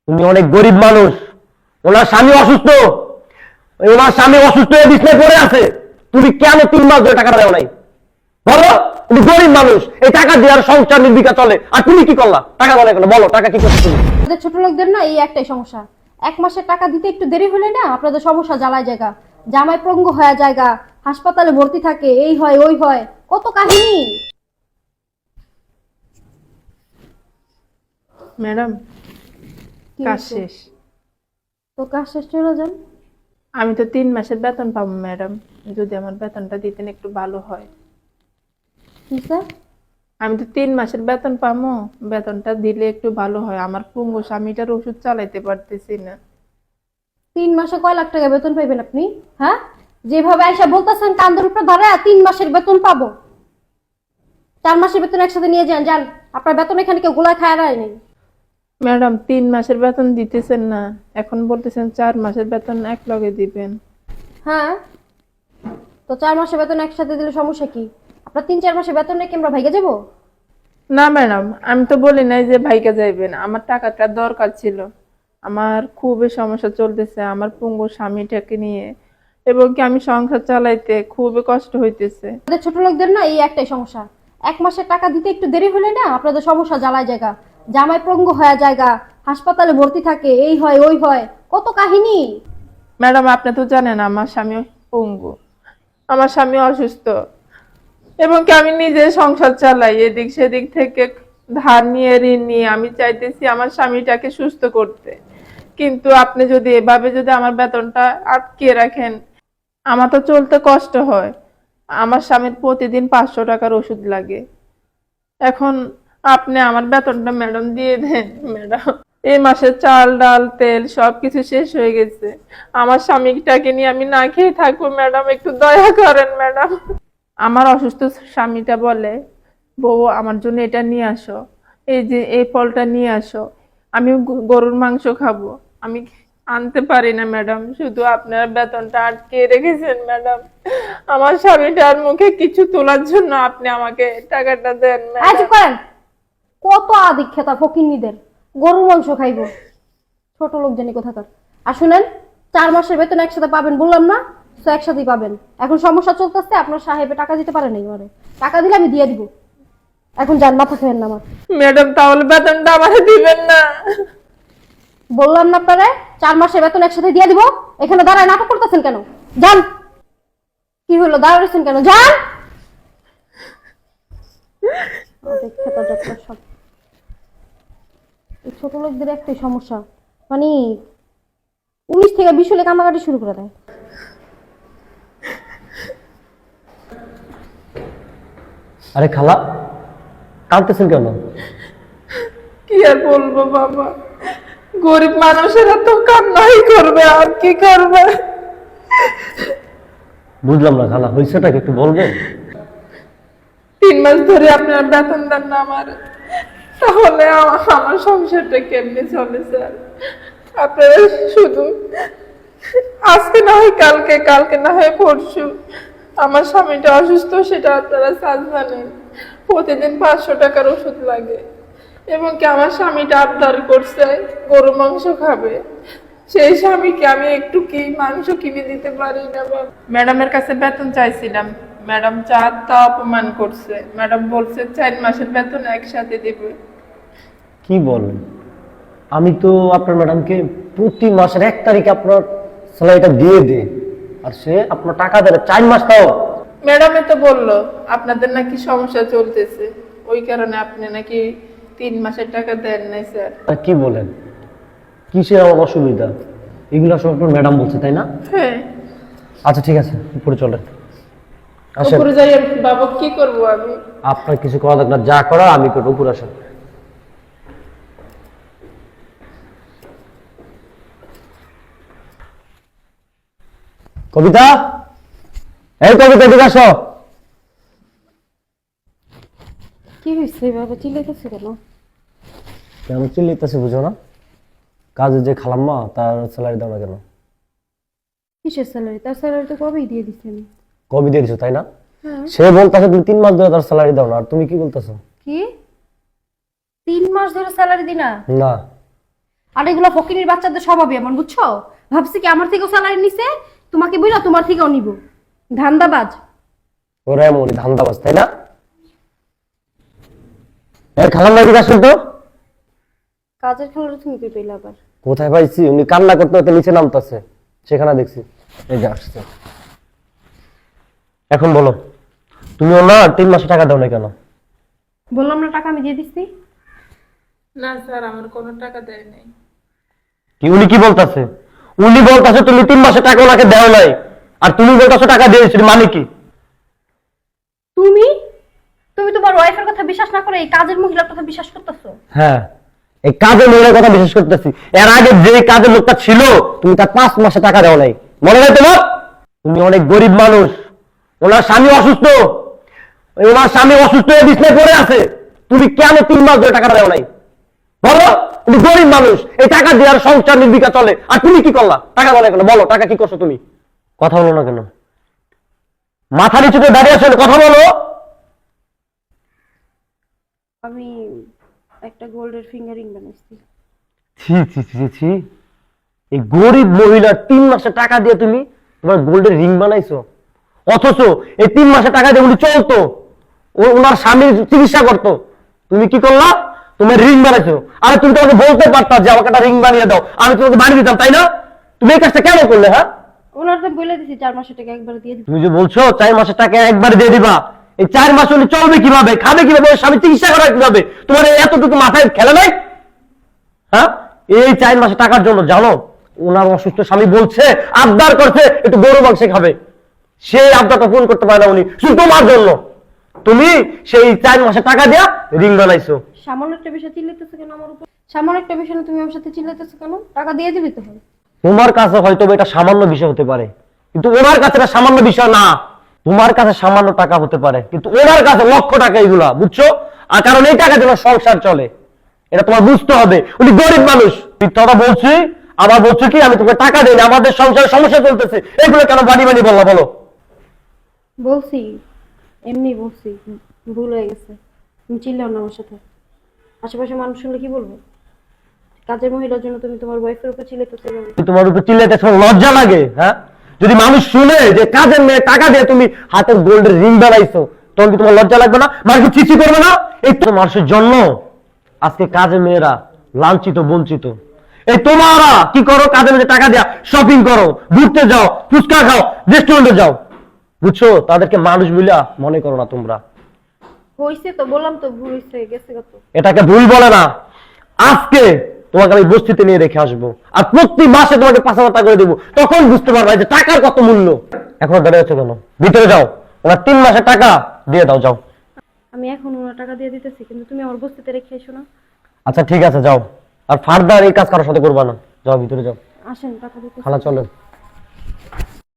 তুমি অনেক গরিব মানুষ, ওনার স্বামী অসুস্থ, ওনার স্বামী অসুস্থ হয়ে বিছনায় পড়ে আছে, তুমি কেন 3 মাস ধরে টাকা দেও নাই? বলো, তুমি গরিব মানুষ, এই টাকা দিয়ে আর সংসার নির্বিঘ্নে চলে, আর তুমি কি করলা? টাকা বলে কেন? বলো, টাকা কি করছো তুমি? আমাদের ছোট লোকদের না এই একটাই সমস্যা, 1 মাসের টাকা দিতে একটু দেরি হলে না আপনাদের সমস্যা জ্বালায় জায়গা, জামাই পঙ্গ হয়ে জায়গা, হাসপাতালে ভর্তি থাকে, এই হয় ওই হয়, কত কাহিনী। ম্যাডাম, কি কাজ হয়েছে? শেষ। তো কাজ শেষ চলে যান। আমি তো 3 মাসের বেতন পাবো ম্যাডাম, যদি আমার বেতনটা দিতেন একটু ভালো হয়। কি স্যার? আমি তো 3 মাসের বেতন পাবো, বেতনটা দিলে একটু ভালো হয়। আমার পঙ্গু স্বামীটার ওষুধ চালাইতে পারতেছি না। 3 মাসে কয় লাখ টাকা বেতন পাইবেন আপনি? হ্যাঁ, যেভাবে আইসা বলতেছেন কান্দের উপর ধরে 3 মাসের বেতন পাবো, 4 মাসের বেতন একসাথে নিয়ে যান। যান, আপনার বেতন এখানে কেউ গোলা খায় নেই। ম্যাডাম, 3 মাসের বেতন দিতেছেন না, এখন বলতেছেন 4 মাসের বেতন এক লগে দিবেন। হ্যাঁ, তো 4 মাসের বেতন একসাথে দিলে সমস্যা কি? আপনার 3-4 মাসের বেতন নাকি আমরা ভাইগে যাবো? না ম্যাডাম, আমি তো বলি নাই যে ভাইকে যাইবেন, আমার টাকাটা দরকার ছিল। আমার খুবই সমস্যা চলতেছে আমার পঙ্গু স্বামীটাকে নিয়ে, এবং কি আমি সংসার চালাইতে খুবই কষ্ট হইতেছে। আমাদের ছোট লোকদের না এই একটাই সমস্যা, 1 মাসের টাকা দিতে একটু দেরি হলে না আপনাদের সমস্যা জ্বালায় জায়গা, জামাই পঙ্গ হয়ে জায়গা, হাসপাতালে ভর্তি থাকে, এই হয় ওই হয়, কত কাহিনী। ম্যাডাম, আপনি তো জানেন আমার স্বামী পঙ্গু, আমার স্বামী অসুস্থ, এবং কি আমি নিজে সংসার চালাই, এদিক সেদিক থেকে ধার নিয়ে ঋণ নিয়ে আমি চাইতেছি আমার স্বামীটাকে সুস্থ করতে। কিন্তু আপনি যদি এভাবে যদি আমার বেতনটা আটকে রাখেন, আমার তো চলতে কষ্ট হয়। আমার স্বামীর প্রতিদিন 500 টাকার ওষুধ লাগে। এখন আপনি আমার বেতনটা ম্যাডাম দিয়ে দেন ম্যাডাম। এই মাসে চাল ডাল তেল সবকিছু শেষ হয়ে গেছে, আমার স্বামীটাকে নিয়ে আমি না খেয়ে থাকবো ম্যাডাম, একটু দয়া করেন ম্যাডাম। আমার অসুস্থ স্বামীটা বলে, বউ আমার জন্য এটা নিয়ে আসো, এই যে এই ফলটা নিয়ে আসো, আমি গরুর মাংস খাবো, আমি আনতে পারি না ম্যাডাম, শুধু আপনার বেতনটা আটকে রেখেছেন ম্যাডাম। আমার স্বামীটার মুখে কিছু তোলার জন্য আপনি আমাকে টাকাটা দেন আজ ম্যাডাম। করেন, কত আদিক্ষেতা ফকিন্নিদের, গরুর মাংস খাইবো, ছোট লোক জানি কোথাকার। আর শুনেন, 4 মাসের বেতন একসাথে পাবেন বললাম না, তো একসাথেই পাবেন। এখন সমস্যা চলতেছে, আপনার সাহেবে টাকা দিতে পারে নাই, মানে টাকা দিলে আমি দিয়ে দিব। এখন যান, মাথা খেয়েন না আমার। ম্যাডাম, তাহলে বেতনটা আমাকে দিবেন না? বললাম না আপনারা 4 মাসের বেতন একসাথে দিয়ে দিব। এখানে দাঁড়ায় নাটক করতেছেন কেন? যান। কি হলো, দাঁড়াচ্ছেন কেন? যান। আদিক্ষেতা যত সব। এই ছোট লোকদের একটাই সমস্যা, মানে 19 থেকে 20 হলে কান্নাকাটি শুরু করে দেয়। আরে খালা, কাঁদতেছেন কেন? কি আর বলবো বাবা, গরিব মানুষেরা তো কান্নাই করবে, আর কি করবে। বুঝলাম না খালা, হয়েছেটা কি একটু বলবেন? 3 মাস ধরে আপনার বেতন দেন না আমার, তাহলে আমার সংসারটা কেমনে চলে স্যার? আপনারা শুধু আজকে না হয় কালকে, কালকে না হয় পরশু, আমার স্বামীটা অসুস্থ, সেটা আপনারা সাজ জানেন, প্রতিদিন 500 টাকার ওষুধ লাগে, এবং কি আমার স্বামীটা আবদার করছে গরু মাংস খাবে, সেই স্বামীকে আমি একটু কি মাংস কিনে দিতে পারি না। ম্যাডামের কাছে বেতন চাইছিলাম, ম্যাডাম তা অপমান করছে, ম্যাডাম বলছে 4 মাসের বেতন একসাথে দেবে। কি বলেন? আমি তো আপনার ম্যাডামকে প্রতি মাসের 1 তারিখে আপনার স্যালারিটা দিয়ে দিই, আর সে আপনার টাকা দেয় 4 মাস তাও। ম্যাডামে তো বললো আপনাদের নাকি সমস্যা চলতেছে, ওই কারণে আপনি নাকি 3 মাসের টাকা দেন নাই স্যার। আর কি বলেন? কিসের আমার অসুবিধা? এগুলো সব আপনার ম্যাডাম বলছে, তাই না? হ্যাঁ, আচ্ছা ঠিক আছে, উপরে চলেন। আসেন, উপরে যাই বাবা, কি করবো আমি? আপনার কিছু করা দরকার না, যা করা আমি করবো, উপরে আসেন। কবিতা, এই কবিতা, এদিকে আসো। কি হয়েছে বাবা, চিল্লাইতেছে কেন? কেন চিল্লাইতেছে বুঝো না? কাজে যে খালাম্মা, তার স্যালারি দাও না কেন? কিসের স্যালারি? তার স্যালারি তো কবেই দিয়ে দিচ্ছি আমি। কবে দিয়ে দিছো, তাই না? হ্যাঁ। সে বলতেছে তুমি 3 মাস ধরে তার স্যালারি দাও না, আর তুমি কি বলতেছো? কি 3 মাস ধরে স্যালারি দি না? না, আর এগুলো ফকিনীর বাচ্চাদের স্বভাবই এমন, বুঝছো? ভাবছি কি আমার থেকেও স্যালারি নিছে, তোমাকে বুঝলা তোমার থেকেও নিব। ধান্দাবাজ। ওরা এমন ধান্দাবাজ, তাই না? খালাম্মা দিকে আসুন তো। কাজের খেলাটা তুমি কি পেলে আবার? কোথায় পাইছি? উনি কান্না করতে করতে নিচে নামতেছে, সেখানে দেখছি। এই যে আসছে। এখন বলো, তুমি না 3 মাসে টাকা দাও না কেন? বললাম না টাকা আমি দিয়ে দিচ্ছি। না স্যার, আমার কোনো টাকা দেয় নাই। কি উনি কি বলতাছে? উনি বলতাছে তুমি 3 মাসে টাকা ওনাকে দেও নাই, আর তুমি বলতাছো টাকা দিয়েছি, মানে কি? তুমি তুমি তোমার ওয়াইফের কথা বিশ্বাস না করে এই কাজের মহিলার কথা বিশ্বাস করতেছো? হ্যাঁ, এই কাজের মেয়ের কথা বিশেষ করতেছি। এর আগে যে কাজের লোকটা ছিল, তুমি তার 5 মাসে টাকা দেও নাই, মনে নাই তোমার? তুমি অনেক গরিব মানুষ, ওনার স্বামী অসুস্থ, ওনার স্বামী অসুস্থ হয়ে বিছনায় পড়ে আছে, তুমি কেন 3 মাস ধরে টাকা দেও নাই? বলো, তুমি গরিব মানুষ, এই টাকা দিয়ে আর সংসার নির্বিকা চলে, আর তুমি কি করলা? টাকা দাও না কেন? বলো, টাকা কি করছো তুমি? কথা বলো না কেন? মাথা নিচু করে দাঁড়িয়ে আছো, কথা বলো। আমি একটা গোল্ডের ফিঙ্গারিং বানাইছি। ছি ছি ছি ছি, এই গরিব মহিলা 3 মাসে টাকা দিয়ে তুমি তোমার গোল্ডের রিং বানাইছো, অথচ এই 3 মাসে টাকা দিয়ে উনি চলতো, ওনার স্বামীর চিকিৎসা করতো, তুমি কি করলা? তোমার রিং বানাইছো। আরে তুমি তোমাকে বলতে পারতা যে আমাকে একটা রিং বানিয়ে দাও, আমি তোমাকে বানিয়ে দিতাম, তাই না? তুমি এই কাজটা কেন করলে? হ্যাঁ, ওনার তো বলে দিছি 4 মাসের টাকা একবারে দিয়ে দিছি। তুমি যে বলছো 4 মাসের টাকা একবার দিয়ে দিবা, এই 4 মাস উনি চলবে কিভাবে, খাবে কিভাবে, ওর স্বামী চিকিৎসা করা কিভাবে? তোমার এই এতটুকু মাথায় খেলে নাই? হ্যাঁ, এই 4 মাসে টাকার জন্য জানো, ওনার অসুস্থ স্বামী বলছে, আবদার করছে একটু গরু মাংস খাবে, সেই আবদারটা পূরণ করতে পারে না উনি, শুধু তোমার জন্য। তুমি সেই 4 মাসে টাকা দিয়া রিং বানাইছো। সামান্য একটা বিষয় চিল্লাইতেছো কেন আমার উপর? সামান্য একটা বিষয় না তুমি আমার সাথে চিল্লাইতেছো কেন? টাকা দিয়ে দিবি তো হয়। তোমার কাছে হয়তো এটা সামান্য বিষয় হতে পারে, কিন্তু ওনার কাছে এটা সামান্য বিষয় না। তোমার কাছে সামান্য টাকা হতে পারে, কিন্তু ওনার কাছে লক্ষ টাকা, এগুলা বুঝছো? আর কারণ এই টাকা দিয়ে সংসার চলে, এটা তোমার বুঝতে হবে। উনি গরিব মানুষ, মিথ্যাটা বলছি, আবার বলছো কি আমি তোকে টাকা দেই না, আমাদের সংসারে সমস্যা চলতেছে, এগুলো কেন বাড়ি বাড়ি বললা? বলো। বলছি, এমনি বলছি, ভুল হয়ে গেছে। তুমি চিল্লাও না আমার সাথে, আশেপাশে মানুষ শুনলে কি বলবো? কাজের মহিলার জন্য তুমি তোমার ওয়াইফের উপর চিল্লাইতেছো কেন? তোমার উপর চিল্লাইতে লজ্জা লাগে? হ্যাঁ, যদি মানুষ শুনে যে কাজের মেয়ে টাকা দিয়ে তুমি হাতের গোল্ডের রিং বানাইছো, তখন কি তোমার লজ্জা লাগবে না? মানুষ কি চিচি করবে না? এই তো মানুষের জন্য আজকে কাজের মেয়েরা লাঞ্ছিত, বঞ্চিত। এই তোমরা কি করো? কাজের মেয়ে টাকা দেয়া শপিং করো, ঘুরতে যাও, ফুচকা খাও, রেস্টুরেন্টে যাও, বুঝছো? তাদেরকে মানুষ বলে মনে করো না তোমরা। হইছে তো, বললাম তো ভুল হইছে, গেছে কত। এটাকে ভুল বলে না। আজকে তোমাকে আমি বস্তিতে নিয়ে রেখে আসবো, আর প্রতি মাসে তোমাকে 5,000 টাকা করে দেবো, তখন বুঝতে পারবে যে টাকার কত মূল্য। এখন দাঁড়িয়ে আছো কেন? ভিতরে যাও, ওনার 3 মাসের টাকা দিয়ে দাও, যাও। আমি এখন ওনার টাকা দিয়ে দিতেছি, কিন্তু তুমি আমার বস্তিতে রেখে এসো না। আচ্ছা ঠিক আছে, যাও, আর ফার্দার এই কাজ কারোর সাথে করবা না, যাও ভিতরে যাও। আসেন টাকা দিতে। খালা চলেন।